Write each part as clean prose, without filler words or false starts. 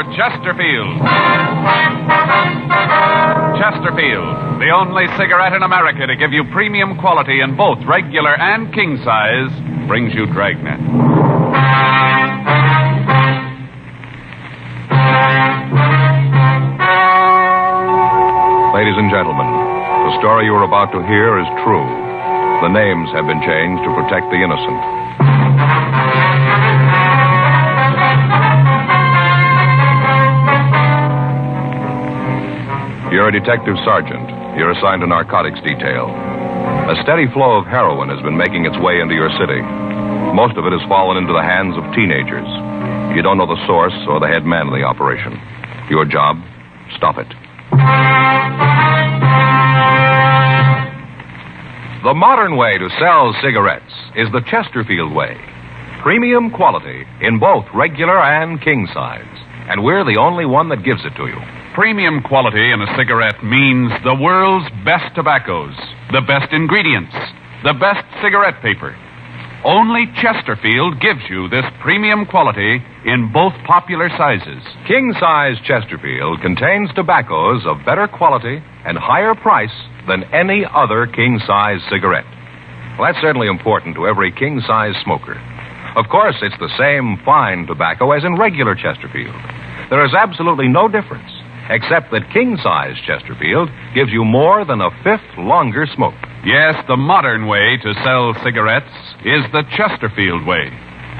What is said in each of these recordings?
for Chesterfield. Chesterfield, the only cigarette in America to give you premium quality in both regular and king size, brings you Dragnet. Ladies and gentlemen, the story you are about to hear is true. The names have been changed to protect the innocent. You're a detective sergeant. You're assigned to narcotics detail. A steady flow of heroin has been making its way into your city. Most of it has fallen into the hands of teenagers. You don't know the source or the head man of the operation. Your job, stop it. The modern way to sell cigarettes is the Chesterfield way. Premium quality in both regular and king size. And we're the only one that gives it to you. Premium quality in a cigarette means the world's best tobaccos, the best ingredients, the best cigarette paper. Only Chesterfield gives you this premium quality in both popular sizes. King-size Chesterfield contains tobaccos of better quality and higher price than any other king-size cigarette. Well, that's certainly important to every king-size smoker. Of course, it's the same fine tobacco as in regular Chesterfield. There is absolutely no difference, except that king-size Chesterfield gives you more than a fifth longer smoke. Yes, the modern way to sell cigarettes is the Chesterfield way.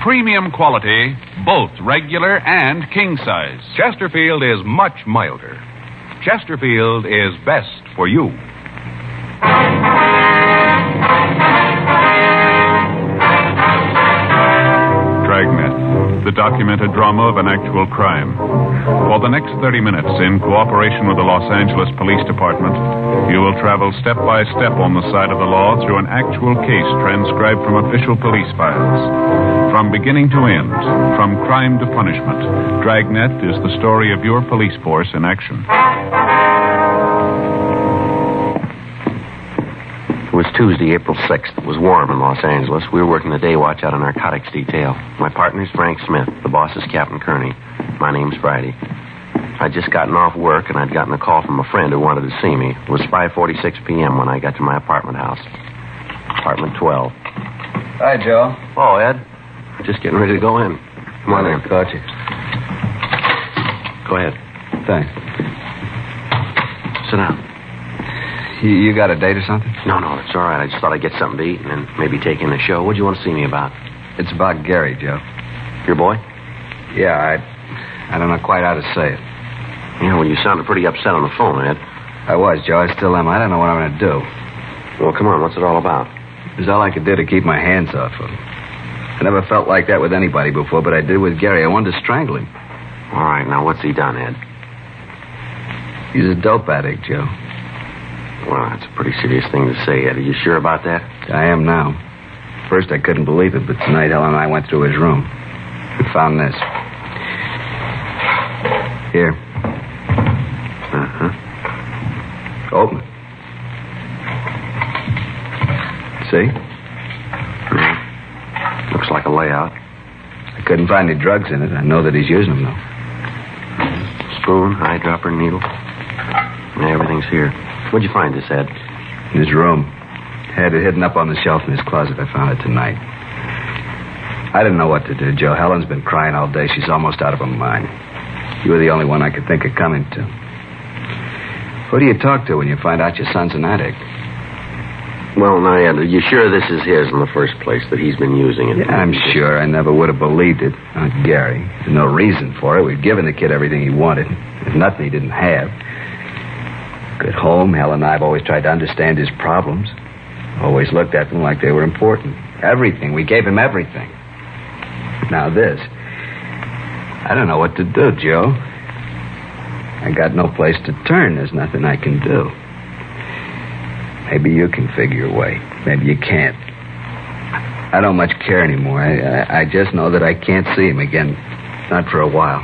Premium quality, both regular and king size. Chesterfield is much milder. Chesterfield is best for you. Dragnet, the documented drama of an actual crime. For the next 30 minutes, in cooperation with the Los Angeles Police Department, you will travel step by step on the side of the law through an actual case transcribed from official police files. From beginning to end, from crime to punishment, Dragnet is the story of your police force in action. It was Tuesday, April 6th. It was warm in Los Angeles. We were working the day watch out of narcotics detail. My partner's Frank Smith. The boss is Captain Kearney. My name's Friday. I'd just gotten off work, and I'd gotten a call from a friend who wanted to see me. It was 5:46 p.m. when I got to my apartment house. Apartment 12. Hi, Joe. Oh, Ed. Just getting ready to go in. Come on in. Caught you. Go ahead. Thanks. Sit down. You got a date or something? No, it's all right. I just thought I'd get something to eat and then maybe take in the show. What'd you want to see me about? It's about Gary, Joe. Your boy? Yeah, I don't know quite how to say it. Yeah, well, you sounded pretty upset on the phone, Ed. I was, Joe. I still am. I don't know what I'm going to do. Well, come on. What's it all about? It was all I could do to keep my hands off of him. I never felt like that with anybody before, but I did with Gary. I wanted to strangle him. All right, now what's he done, Ed? He's a dope addict, Joe. Well, that's a pretty serious thing to say, Ed. Are you sure about that? I am now. First, I couldn't believe it, but tonight Helen and I went through his room. We found this. Here. Uh-huh. Open it. See? Yeah. Looks like a layout. I couldn't find any drugs in it. I know that he's using them, though. Spoon, eyedropper, needle. Yeah, everything's here. Where'd you find this, Ed? In his room. Had it hidden up on the shelf in his closet. I found it tonight. I didn't know what to do, Joe. Helen's been crying all day. She's almost out of her mind. You were the only one I could think of coming to. Who do you talk to when you find out your son's an addict? Well, now, Ed, are you sure this is his in the first place, that he's been using it? Yeah, I'm sure. I never would have believed it. Not Gary. There's no reason for it. We'd given the kid everything he wanted. There's nothing he didn't have. At home, Helen and I have always tried to understand his problems. Always looked at them like they were important. Everything. We gave him everything. Now this. I don't know what to do, Joe. I got no place to turn. There's nothing I can do. Maybe you can figure a way. Maybe you can't. I don't much care anymore. I just know that I can't see him again. Not for a while.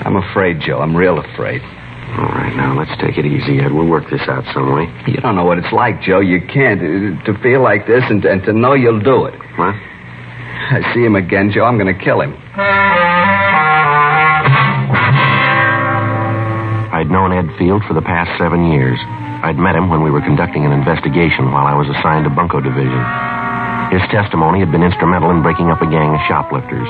I'm afraid, Joe. I'm real afraid. All right, now, let's take it easy, Ed. We'll work this out some way. You don't know what it's like, Joe. You can't. To feel like this and to know you'll do it. What? I see him again, Joe. I'm going to kill him. I'd known Ed Field for the past 7 years. I'd met him when we were conducting an investigation while I was assigned to Bunko Division. His testimony had been instrumental in breaking up a gang of shoplifters.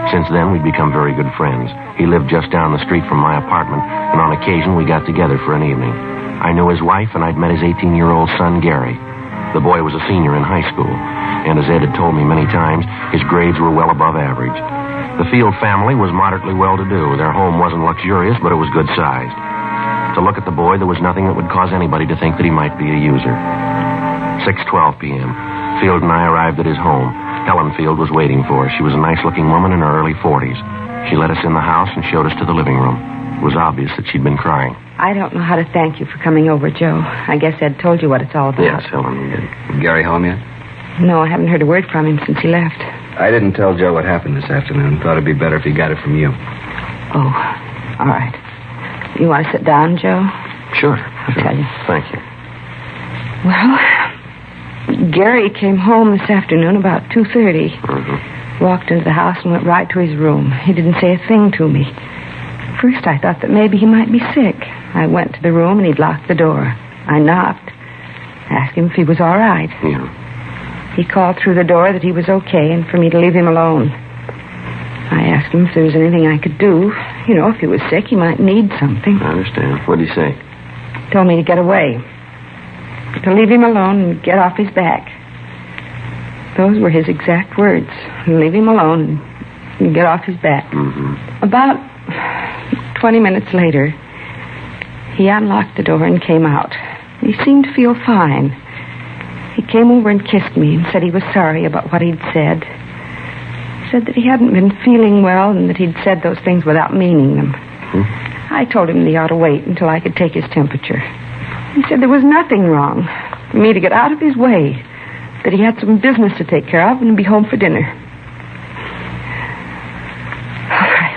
Since then, we'd become very good friends. He lived just down the street from my apartment, and on occasion we got together for an evening. I knew his wife, and I'd met his 18-year-old son, Gary. The boy was a senior in high school, and as Ed had told me many times, his grades were well above average. The Field family was moderately well-to-do. Their home wasn't luxurious, but it was good-sized. To look at the boy, there was nothing that would cause anybody to think that he might be a user. 6:12 p.m. Field and I arrived at his home. Helen Field was waiting for us. She was a nice-looking woman in her early 40s. She led us in the house and showed us to the living room. It was obvious that she'd been crying. I don't know how to thank you for coming over, Joe. I guess Ed told you what it's all about. Yes, Helen, he did. Gary home yet? No, I haven't heard a word from him since he left. I didn't tell Joe what happened this afternoon. Thought it'd be better if he got it from you. Oh, all right. You want to sit down, Joe? Sure. I'll tell you. Thank you. Well, Gary came home this afternoon about 2:30. Mm-hmm. Walked into the house and went right to his room. He didn't say a thing to me. First, I thought that maybe he might be sick. I went to the room and he'd locked the door. I knocked. Asked him if he was all right. Yeah. He called through the door that he was okay and for me to leave him alone. I asked him if there was anything I could do. You know, if he was sick, he might need something. I understand. What did he say? Told me to get away. To leave him alone and get off his back. Those were his exact words. Leave him alone and get off his back. Mm-hmm. About 20 minutes later, he unlocked the door and came out. He seemed to feel fine. He came over and kissed me and said he was sorry about what he'd said. Said that he hadn't been feeling well and that he'd said those things without meaning them. I told him that he ought to wait until I could take his temperature. He said there was nothing wrong for me to get out of his way, that he had some business to take care of and be home for dinner. I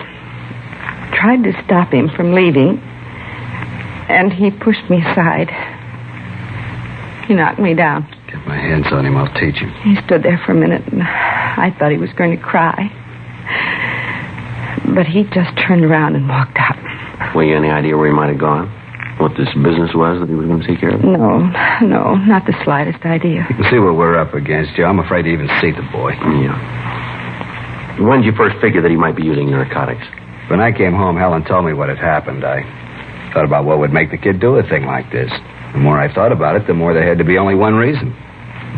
tried to stop him from leaving, and he pushed me aside. He knocked me down. Get my hands on him, I'll teach him. He stood there for a minute, and I thought he was going to cry. But he just turned around and walked out. Well, you any idea where he might have gone? What this business was that he was going to take care of? No, not the slightest idea. You can see what we're up against, Joe. I'm afraid to even see the boy. Yeah. When did you first figure that he might be using narcotics? When I came home, Helen told me what had happened. I thought about what would make the kid do a thing like this. The more I thought about it, the more there had to be only one reason.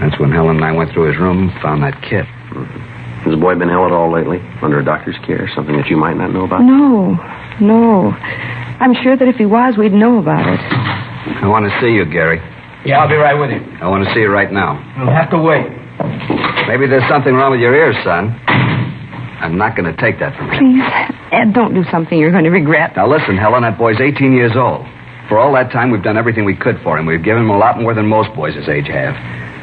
That's when Helen and I went through his room and found that kit. Mm-hmm. Has the boy been ill at all lately? Under a doctor's care? Something that you might not know about? No. I'm sure that if he was, we'd know about it. I want to see you, Gary. Yeah, I'll be right with you. I want to see you right now. You'll have to wait. Maybe there's something wrong with your ears, son. I'm not going to take that from you. Please, Ed, don't do something you're going to regret. Now listen, Helen, that boy's 18 years old. For all that time, we've done everything we could for him. We've given him a lot more than most boys his age have.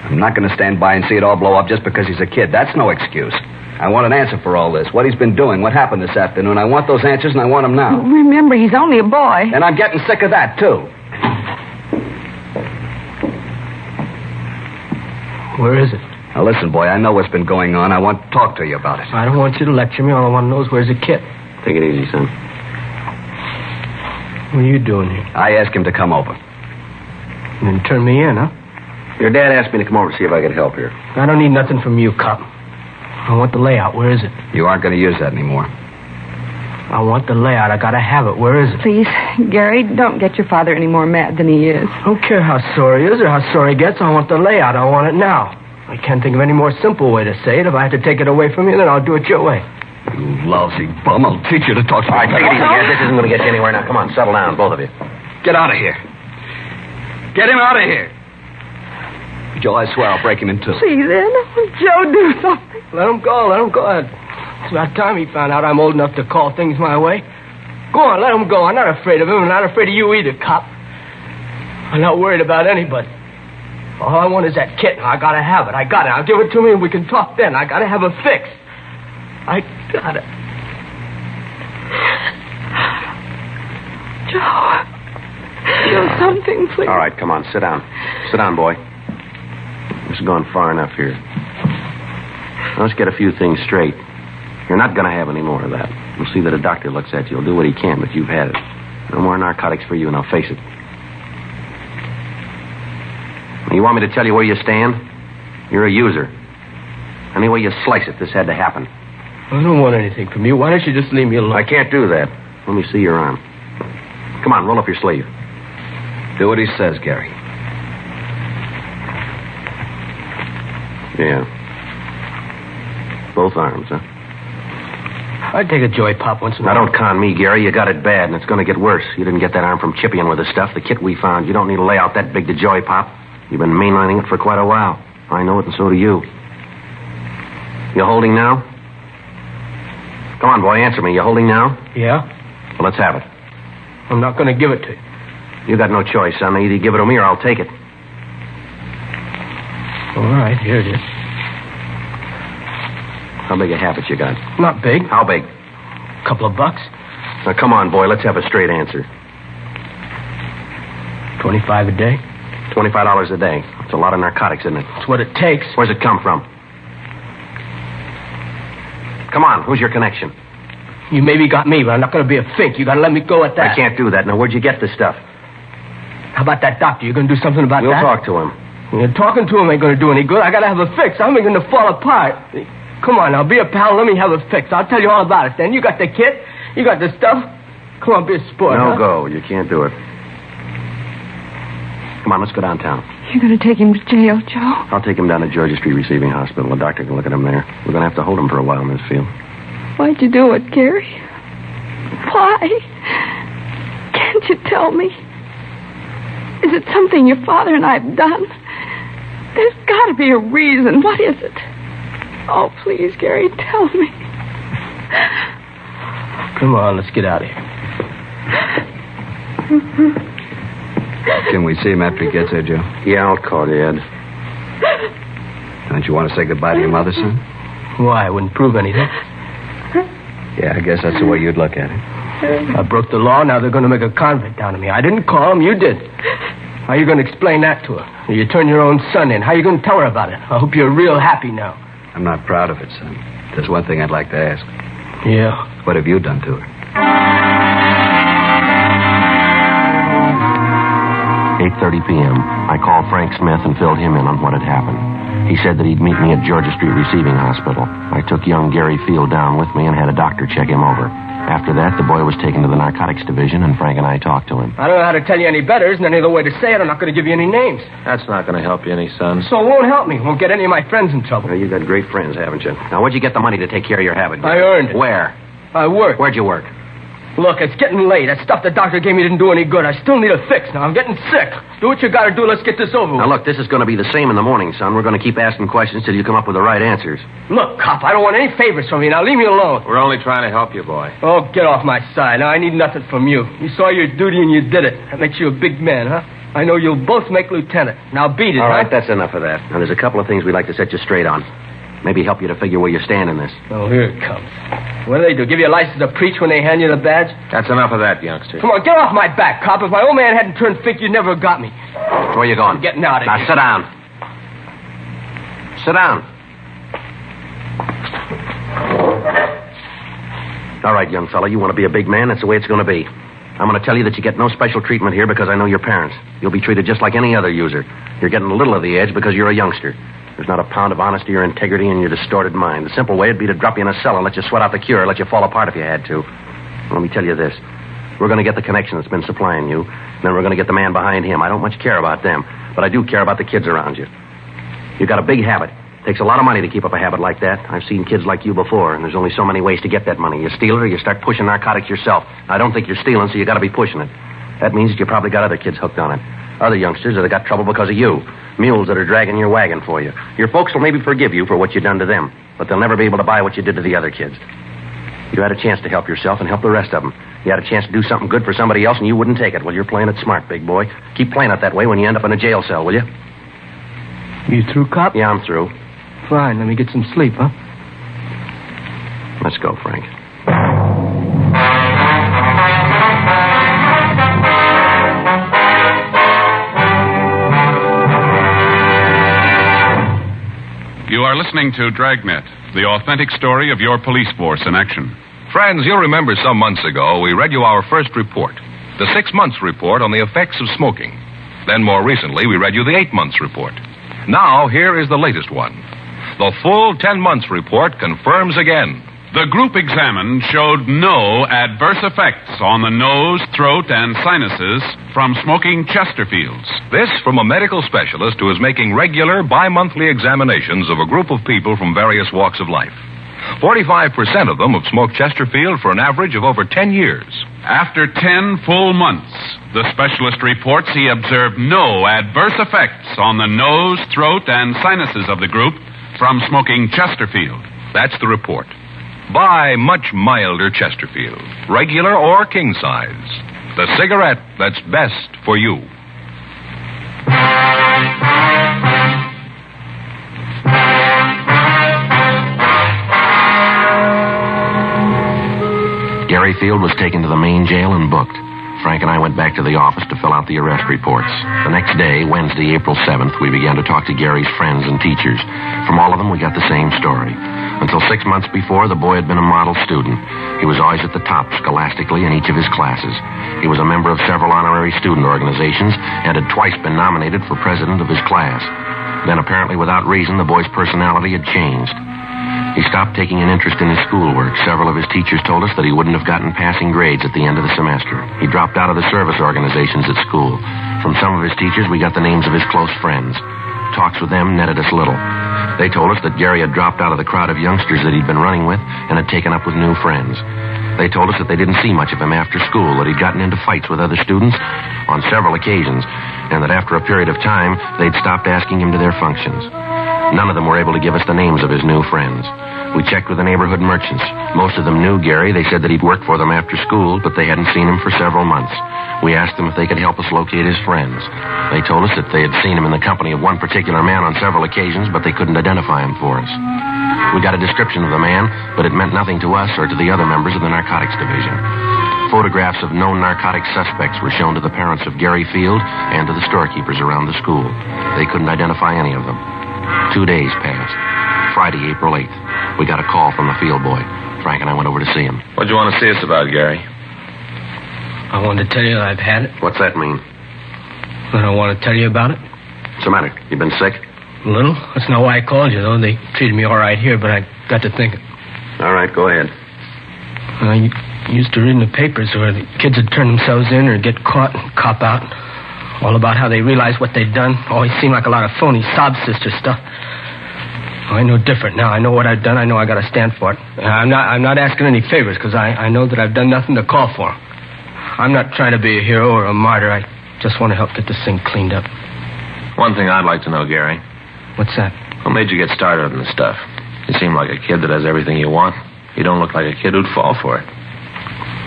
I'm not going to stand by and see it all blow up just because he's a kid. That's no excuse. I want an answer for all this. What he's been doing, what happened this afternoon. I want those answers, and I want them now. Remember, he's only a boy. And I'm getting sick of that, too. Where is it? Now, listen, boy, I know what's been going on. I want to talk to you about it. I don't want you to lecture me. All I want to know is where's the kit. Take it easy, son. What are you doing here? I asked him to come over. You didn't turn me in, huh? Your dad asked me to come over to see if I could help here. I don't need nothing from you, cop. I want the layout. Where is it? You aren't going to use that anymore. I want the layout. I gotta have it. Where is it? Please, Gary, don't get your father any more mad than he is. I don't care how sore he is or how sore he gets. I want the layout. I want it now. I can't think of any more simple way to say it. If I have to take it away from you, then I'll do it your way. You lousy bum. I'll teach you to talk to me. All right, take it easy, Ed. This isn't going to get you anywhere. Now, come on, settle down, both of you. Get out of here. Get him out of here. Joe, I swear I'll break him in two. Please, Ed, Joe, do something. Let him go. It's about time he found out I'm old enough to call things my way. Go on, let him go. I'm not afraid of him. I'm not afraid of you either, cop. I'm not worried about anybody. All I want is that kit. I gotta have it. I got it. I'll give it to me and we can talk then. I gotta have a fix. I got it. Joe, do something, please. All right, come on, sit down. Sit down, boy. This has gone far enough here. Now, let's get a few things straight. You're not going to have any more of that. We'll see that a doctor looks at you. He'll do what he can, but you've had it. No more narcotics for you, now face it. You want me to tell you where you stand? You're a user. Any way you slice it, this had to happen. I don't want anything from you. Why don't you just leave me alone? I can't do that. Let me see your arm. Come on, roll up your sleeve. Do what he says, Gary. Yeah. Both arms, huh? I'd take a joy pop once in a Now, while. don't con me, Gary. You got it bad, and it's going to get worse. You didn't get that arm from chipping with the stuff. The kit we found. You don't need to lay out that big to joy pop. You've been mainlining it for quite a while. I know it, and so do you. You holding now? Come on, boy, answer me. You holding now? Yeah? Well, let's have it. I'm not going to give it to you. You got no choice, son. Either you give it to me or I'll take it. All right, here it is. How big a habit you got? Not big. How big? Couple of bucks. Now, come on, boy. Let's have a straight answer. 25 a day. $25 a day. That's a lot of narcotics, isn't it? That's what it takes. Where's it come from? Come on, who's your connection? You maybe got me, but I'm not going to be a fink. You got to let me go at that. I can't do that. Now, where'd you get this stuff? How about that doctor? You going to do something about We'll that? talk to him. Talking to him ain't going to do any good. I got to have a fix. I'm going to fall apart. Come on now, be a pal. Let me have a fix. I'll tell you all about it then. You got the kit. You got the stuff. Come on, be a sport. No huh? go. You can't do it. Come on, let's go downtown. You're going to take him to jail, Joe? I'll take him down to Georgia Street Receiving Hospital. The doctor can look at him there. We're going to have to hold him for a while in this field. Why'd you do it, Gary? Why? Can't you tell me? Is it something your father and I have done? There's got to be a reason. What is it? Oh, please, Gary, tell me. Come on, let's get out of here. Can we see him after he gets there, Joe? Yeah, I'll call you, Ed. Don't you want to say goodbye to your mother, son? Why? It wouldn't prove anything. Yeah, I guess that's the way you'd look at it. I broke the law. Now they're going to make a convict out of me. I didn't call him. You did. How are you going to explain that to her? You turn your own son in. How are you going to tell her about it? I hope you're real happy now. I'm not proud of it, son. There's one thing I'd like to ask. Yeah. What have you done to her? 8:30 p.m. I called Frank Smith and filled him in on what had happened. He said that he'd meet me at Georgia Street Receiving Hospital. I took young Gary Field down with me and had a doctor check him over. After that, the boy was taken to the narcotics division, and Frank and I talked to him. I don't know how to tell you any better. Isn't any other way to say it. I'm not going to give you any names. That's not going to help you any, son. So it won't help me. Won't get any of my friends in trouble. Well, you got great friends, haven't you? Now, where'd you get the money to take care of your habit? I earned it. Where? I work. Where'd you work? Look, it's getting late. That stuff the doctor gave me didn't do any good. I still need a fix now. I'm getting sick. Do what you got to do. Let's get this over with. Now, look, this is going to be the same in the morning, son. We're going to keep asking questions till you come up with the right answers. Look, cop, I don't want any favors from you. Now, leave me alone. We're only trying to help you, boy. Oh, get off my side. Now, I need nothing from you. You saw your duty and you did it. That makes you a big man, huh? I know you'll both make lieutenant. Now, beat it, All right, huh? that's enough of that. Now, there's a couple of things we'd like to set you straight on. Maybe help you to figure where you stand in this. Oh, here it comes. What do? Give you a license to preach when they hand you the badge? That's enough of that, youngster. Come on, get off my back, cop. If my old man hadn't turned fink, you'd never have got me. Where you going? I'm getting out of Now, here. sit down. Sit down. All right, young fella, you want to be a big man? That's the way it's going to be. I'm going to tell you that you get no special treatment here because I know your parents. You'll be treated just like any other user. You're getting a little of the edge because you're a youngster. There's not a pound of honesty or integrity in your distorted mind. The simple way would be to drop you in a cell and let you sweat out the cure, let you fall apart if you had to. Let me tell you this. We're going to get the connection that's been supplying you, and then we're going to get the man behind him. I don't much care about them, but I do care about the kids around you. You've got a big habit. It takes a lot of money to keep up a habit like that. I've seen kids like you before, and there's only so many ways to get that money. You steal it or you start pushing narcotics yourself. I don't think you're stealing, so you got to be pushing it. That means that you probably got other kids hooked on it. Other youngsters that have got trouble because of you. Mules that are dragging your wagon for you. Your folks will maybe forgive you for what you've done to them, but they'll never be able to buy what you did to the other kids. You had a chance to help yourself and help the rest of them. You had a chance to do something good for somebody else, and you wouldn't take it. Well, you're playing it smart, big boy. Keep playing it that way when you end up in a jail cell, will you? You through, cop? Yeah, I'm through. Fine, let me get some sleep, huh? Let's go, Frank. You are listening to Dragnet, the authentic story of your police force in action. Friends, you'll remember some months ago we read you our first report. the 6 months report on the effects of smoking. Then more recently, we read you the 8 months report. Now, here is the latest one. The full 10 months report confirms again. The group examined showed no adverse effects on the nose, throat, and sinuses from smoking Chesterfields. This from a medical specialist who is making regular bi-monthly examinations of a group of people from various walks of life. 45% of them have smoked Chesterfield for an average of over 10 years. After 10 full months, the specialist reports he observed no adverse effects on the nose, throat, and sinuses of the group from smoking Chesterfield. That's the report. Buy much milder Chesterfield, regular or king size. The cigarette that's best for you. Gary Field was taken to the main jail and booked. Frank and I went back to the office to fill out the arrest reports. The next day, Wednesday, April 7th, we began to talk to Gary's friends and teachers. From all of them, we got the same story. Until 6 months before, the boy had been a model student. He was always at the top scholastically in each of his classes. He was a member of several honorary student organizations and had twice been nominated for president of his class. Then, apparently without reason, the boy's personality had changed. He stopped taking an interest in his schoolwork. Several of his teachers told us that he wouldn't have gotten passing grades at the end of the semester. He dropped out of the service organizations at school. From some of his teachers, we got the names of his close friends. Talks with them netted us little. They told us that Gary had dropped out of the crowd of youngsters that he'd been running with and had taken up with new friends. They told us that they didn't see much of him after school, that he'd gotten into fights with other students on several occasions, and that after a period of time, they'd stopped asking him to their functions. None of them were able to give us the names of his new friends. We checked with the neighborhood merchants. Most of them knew Gary. They said that he'd worked for them after school, but they hadn't seen him for several months. We asked them if they could help us locate his friends. They told us that they had seen him in the company of one particular man on several occasions, but they couldn't identify him for us. We got a description of the man, but it meant nothing to us or to the other members of the narcotics division. Photographs of known narcotic suspects were shown to the parents of Gary Field and to the storekeepers around the school. They couldn't identify any of them. 2 days passed. Friday, April 8th. We got a call from the field boy. Frank and I went over to see him. What'd you want to see us about, Gary? I wanted to tell you that I've had it. What's that mean? I don't want to tell you about it. What's the matter? You been sick? A little. That's not why I called you, though. They treated me all right here, but I got to thinking. All right, go ahead. I used to read in the papers where the kids would turn themselves in or get caught and cop out. All about how they realized what they'd done. Always seemed like a lot of phony sob sister stuff. Oh, I know different now. I know what I've done. I know I got to stand for it. I'm not asking any favors because I know that I've done nothing to call for. I'm not trying to be a hero or a martyr. I just want to help get this thing cleaned up. One thing I'd like to know, Gary. What's that? What made you get started on this stuff? You seem like a kid that has everything you want. You don't look like a kid who'd fall for it.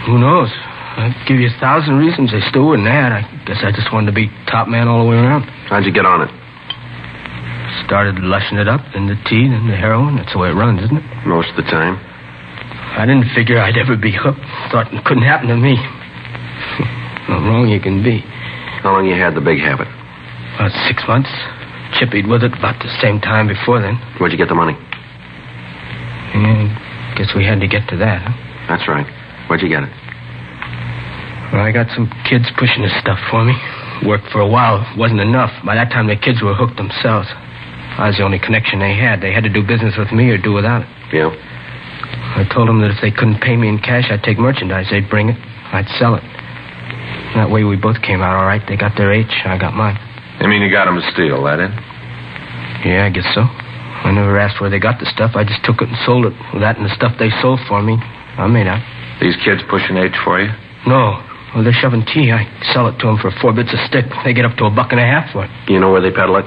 Who knows? I'd give you 1,000 reasons. They still wouldn't add. I guess I just wanted to be top man all the way around. How'd you get on it? Started lushing it up, then the tea, then the heroin. That's the way it runs, isn't it? Most of the time. I didn't figure I'd ever be hooked. Thought it couldn't happen to me. How wrong you can be. How long you had the big habit? About 6 months. Chippied with it about the same time before then. Where'd you get the money? Guess we had to get to that, huh? That's right. Where'd you get it? Well, I got some kids pushing this stuff for me. Worked for a while. Wasn't enough. By that time, the kids were hooked themselves. I was the only connection they had. They had to do business with me or do without it. Yeah? I told them that if they couldn't pay me in cash, I'd take merchandise. They'd bring it. I'd sell it. That way we both came out all right. They got their H, I got mine. You mean you got them to steal, that it? Yeah, I guess so. I never asked where they got the stuff. I just took it and sold it. With that and the stuff they sold for me, I made out. These kids pushing H for you? No. Well, they're shoving tea. I sell it to them for 4 bits a stick. They get up to $1.50 for it. You know where they peddle it?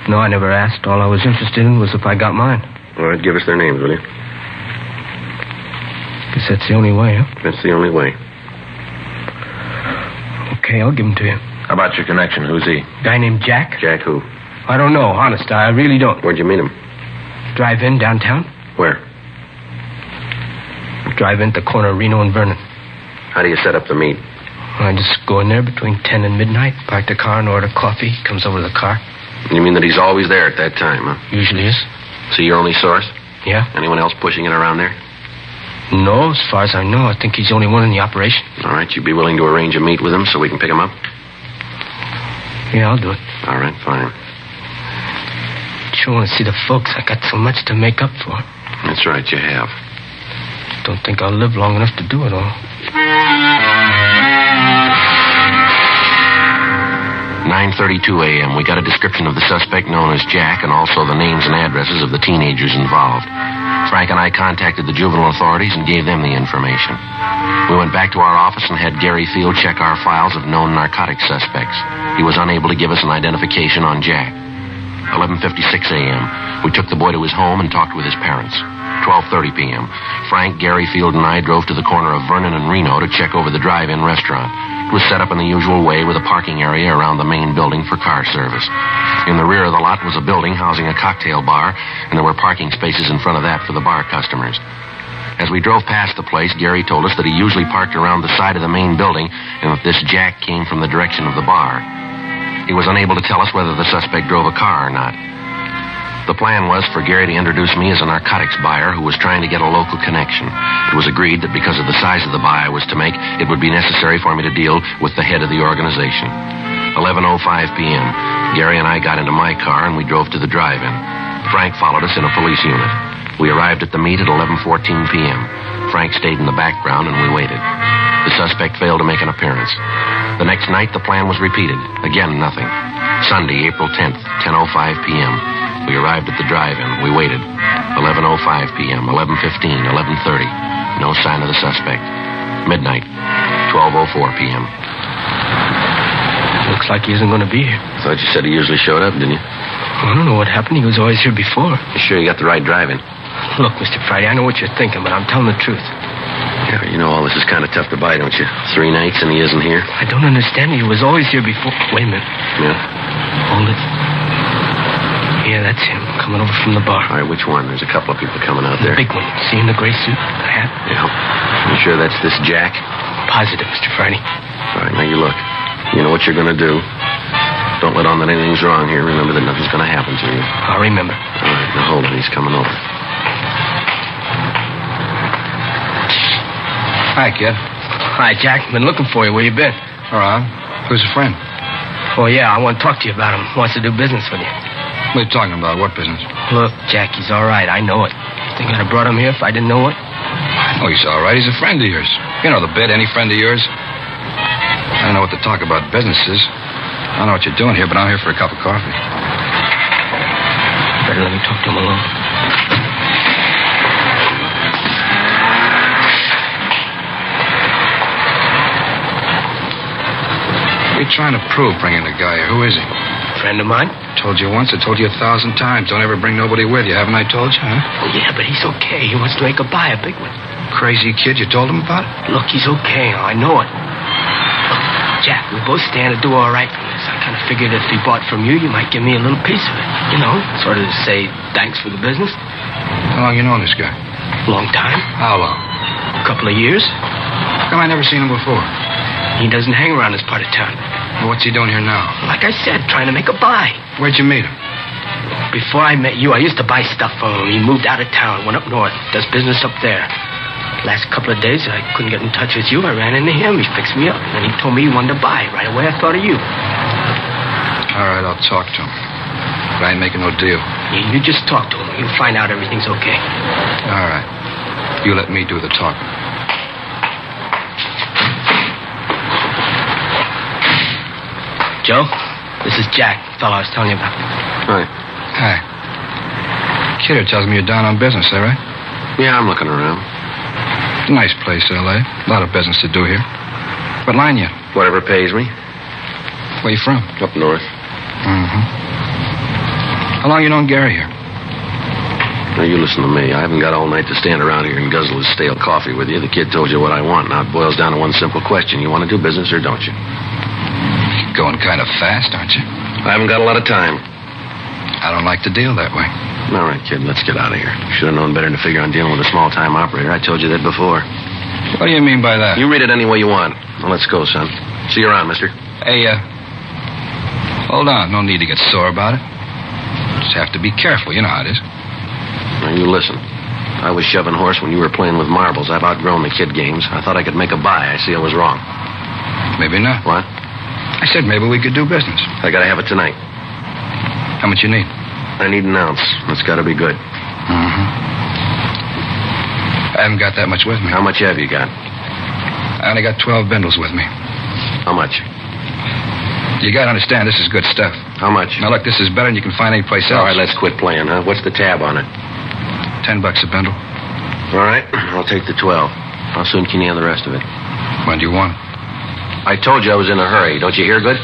No, I never asked. All I was interested in was if I got mine. All right, give us their names, will you? Guess that's the only way, huh? That's the only way. Okay, I'll give them to you. How about your connection? Who's he? Guy named Jack? Jack who? I don't know, honest. I really don't. Where'd you meet him? Drive-in downtown. Where? Drive-in at the corner of Reno and Vernon. How do you set up the meet? I just go in there between 10 and midnight, park the car and order coffee. He comes over to the car. You mean that he's always there at that time, huh? Usually is. So your only source? Yeah. Anyone else pushing it around there? No, as far as I know, I think he's the only one in the operation. All right, you'd be willing to arrange a meet with him so we can pick him up? Yeah, I'll do it. All right, fine. Sure want to see the folks. I got so much to make up for. That's right, you have. Don't think I'll live long enough to do it all. 9:32 a.m. We got a description of the suspect known as Jack and also the names and addresses of the teenagers involved. Frank and I contacted the juvenile authorities and gave them the information. We went back to our office and had Gary Field check our files of known narcotic suspects. He was unable to give us an identification on Jack. 11:56 a.m. We took the boy to his home and talked with his parents. 12:30 p.m. Frank, Gary Field, and I drove to the corner of Vernon and Reno to check over the drive-in restaurant. It was set up in the usual way with a parking area around the main building for car service. In the rear of the lot was a building housing a cocktail bar, and there were parking spaces in front of that for the bar customers. As we drove past the place, Gary told us that he usually parked around the side of the main building and that this Jack came from the direction of the bar. He was unable to tell us whether the suspect drove a car or not. The plan was for Gary to introduce me as a narcotics buyer who was trying to get a local connection. It was agreed that because of the size of the buy I was to make, it would be necessary for me to deal with the head of the organization. 11:05 p.m. Gary and I got into my car and we drove to the drive-in. Frank followed us in a police unit. We arrived at the meet at 11:14 p.m. Frank stayed in the background and we waited. The suspect failed to make an appearance. The next night, the plan was repeated. Again, nothing. Sunday, April 10th, 10:05 p.m. We arrived at the drive-in. We waited. 11:05 p.m., 11:15, 11:30. No sign of the suspect. Midnight, 12:04 p.m. Looks like he isn't going to be here. Thought you said he usually showed up, didn't you? I don't know what happened. He was always here before. You sure you got the right drive-in? Look, Mr. Friday, I know what you're thinking, but I'm telling the truth. Yeah, you know all this is kind of tough to buy, don't you? 3 nights and he isn't here? I don't understand. He was always here before. Wait a minute. Yeah? Hold it. Yeah, that's him, coming over from the bar. All right, which one? There's a couple of people coming out there. The big one. See in the gray suit, the hat? Yeah. You sure that's this Jack? Positive, Mr. Friday. All right, now you look. You know what you're going to do. Don't let on that anything's wrong here. Remember that nothing's going to happen to you. I'll remember. All right, now hold on. He's coming over. Hi, kid. Hi, Jack. Been looking for you. Where you been? All right. Who's a friend? Oh, yeah, I want to talk to you about him. Wants to do business with you. What are you talking about? What business? Look, Jack, he's all right. I know it. You think I'd have brought him here if I didn't know it? Oh, he's all right. He's a friend of yours. You know the bit, any friend of yours. I don't know what to talk about businesses. I don't know what you're doing here, but I'm here for a cup of coffee. Better let me talk to him alone. What are you trying to prove bringing the guy here? Who is he? Friend of mine? Told you once. I told you 1,000 times. Don't ever bring nobody with you. Haven't I told you, huh? Oh, yeah, but he's okay. He wants to make a buy, a big one. Crazy kid. You told him about it? Look, he's okay. I know it. Look, Jack, we both stand to do all right from this. I kind of figured if he bought from you, you might give me a little piece of it. You know, sort of to say thanks for the business. How long you known this guy? Long time. How long? A couple of years. How come I never seen him before? He doesn't hang around this part of town. Well, what's he doing here now? Like I said, trying to make a buy. Where'd you meet him? Before I met you, I used to buy stuff from him. He moved out of town, went up north, does business up there. Last couple of days, I couldn't get in touch with you. I ran into him. He fixed me up. And then he told me he wanted to buy. Right away, I thought of you. All right, I'll talk to him. But I ain't making no deal. You just talk to him. You'll find out everything's okay. All right. You let me do the talking. Joe, this is Jack, the fellow I was telling you about. Hi. Hi. Kidder tells me you're down on business, is that right? Yeah, I'm looking around. Nice place, L.A. A lot of business to do here. What line you? Whatever pays me. Where you from? Up north. Mm-hmm. How long you known Gary here? Now, you listen to me. I haven't got all night to stand around here and guzzle his stale coffee with you. The kid told you what I want. Now, it boils down to one simple question. You want to do business or don't you? You're going kind of fast, aren't you? I haven't got a lot of time. I don't like to deal that way. All right, kid, let's get out of here. Should have known better than to figure on dealing with a small-time operator. I told you that before. What do you mean by that? You read it any way you want. Well, let's go, son. See you around, mister. Hey, hold on. No need to get sore about it. Just have to be careful. You know how it is. Now, you listen. I was shoving horse when you were playing with marbles. I've outgrown the kid games. I thought I could make a buy. I see I was wrong. Maybe not. What? I said maybe we could do business. I gotta have it tonight. How much you need? I need an ounce. It's gotta be good. Mm-hmm. I haven't got that much with me. How much have you got? I only got 12 bindles with me. How much? You gotta understand, this is good stuff. How much? Now, look, this is better than you can find anyplace else. All right, let's quit playing, huh? What's the tab on it? $10 a bindle. All right, I'll take the 12. How soon can you have the rest of it? When do you want it? I told you I was in a hurry. Don't you hear good?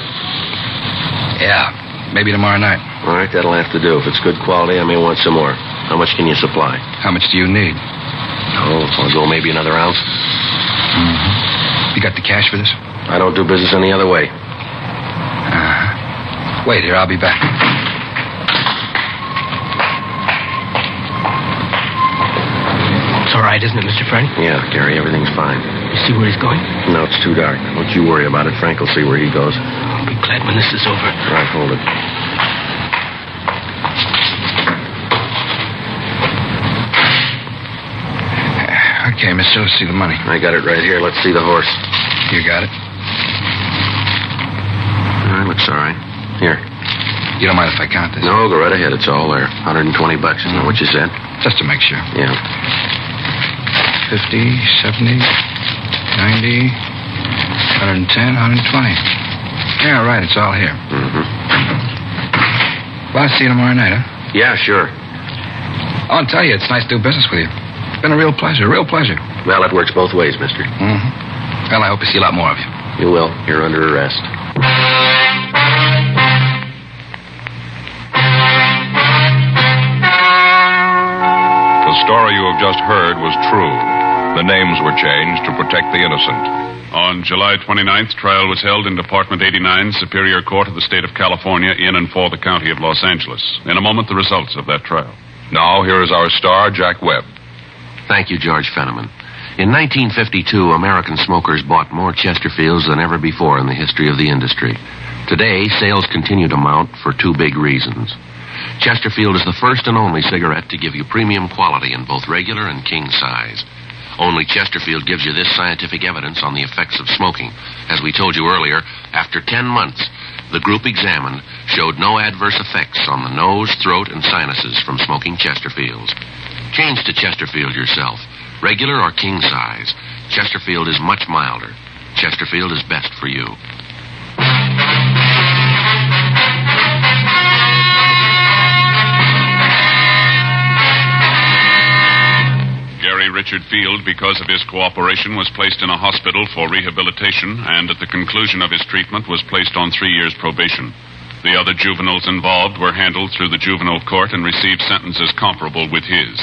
Yeah, maybe tomorrow night. All right, that'll have to do. If it's good quality, I may want some more. How much can you supply? How much do you need? Oh, I'll go maybe another ounce. Mm-hmm. You got the cash for this? I don't do business any other way. Wait here, I'll be back. It's all right, isn't it, Mr. Frank? Yeah, Gary, everything's fine. You see where he's going? No, it's too dark. Don't you worry about it. Frank will see where he goes. I'll be glad when this is over. Right, hold it. Okay, mister, let's see the money. I got it right here. Let's see the horse. You got it? All right, looks all right. Here. You don't mind if I count this? No, go right ahead. It's all there. $120, isn't that what you said? Just to make sure. Yeah. 50, 70, 90, 110, 120. Yeah, right, it's all here. Mm-hmm. Well, I'll see you tomorrow night, huh? Yeah, sure. I want to tell you, it's nice to do business with you. It's been a real pleasure, Well, it works both ways, mister. Mm-hmm. Well, I hope to see a lot more of you. You will. You're under arrest. The story you have just heard was true. The names were changed to protect the innocent. On July 29th, trial was held in Department 89, Superior Court of the State of California, in and for the County of Los Angeles. In a moment, the results of that trial. Now, here is our star, Jack Webb. Thank you, George Fenneman. In 1952, American smokers bought more Chesterfields than ever before in the history of the industry. Today, sales continue to mount for two big reasons. Chesterfield is the first and only cigarette to give you premium quality in both regular and king size. Only Chesterfield gives you this scientific evidence on the effects of smoking. As we told you earlier, after 10 months, the group examined showed no adverse effects on the nose, throat, and sinuses from smoking Chesterfields. Change to Chesterfield yourself. Regular or king size, Chesterfield is much milder. Chesterfield is best for you. Gary Richard Field, because of his cooperation, was placed in a hospital for rehabilitation and at the conclusion of his treatment was placed on 3 years probation. The other juveniles involved were handled through the juvenile court and received sentences comparable with his.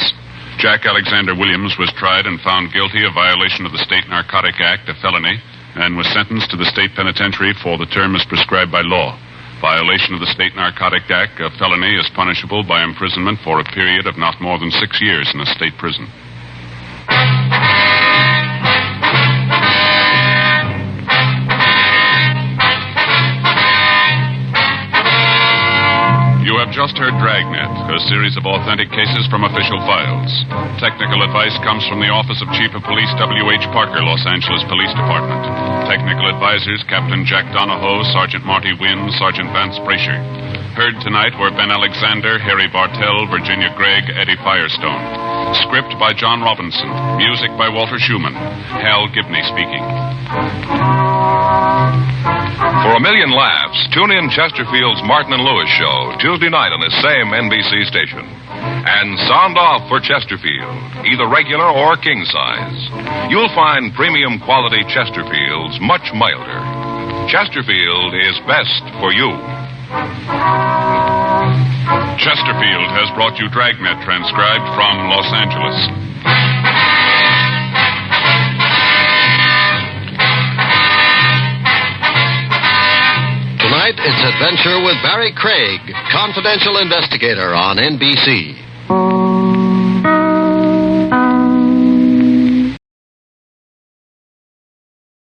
Jack Alexander Williams was tried and found guilty of violation of the State Narcotic Act, a felony, and was sentenced to the state penitentiary for the term as prescribed by law. Violation of the State Narcotic Act, a felony, is punishable by imprisonment for a period of not more than 6 years in a state prison. You have just heard Dragnet, a series of authentic cases from official files. Technical advice comes from the Office of Chief of Police W.H. Parker, Los Angeles Police Department. Technical advisors Captain Jack Donahoe, Sergeant Marty Wynn, Sergeant Vance Brasher. Heard tonight were Ben Alexander, Harry Bartell, Virginia Gregg, Eddie Firestone. Script by John Robinson. Music by Walter Schumann. Hal Gibney speaking. For a million laughs, tune in Chesterfield's Martin and Lewis show Tuesday night on this same NBC station. And sound off for Chesterfield, either regular or king size. You'll find premium quality Chesterfields much milder. Chesterfield is best for you. Chesterfield has brought you Dragnet, transcribed from Los Angeles. Tonight, it's Adventure with Barry Craig, confidential investigator on NBC.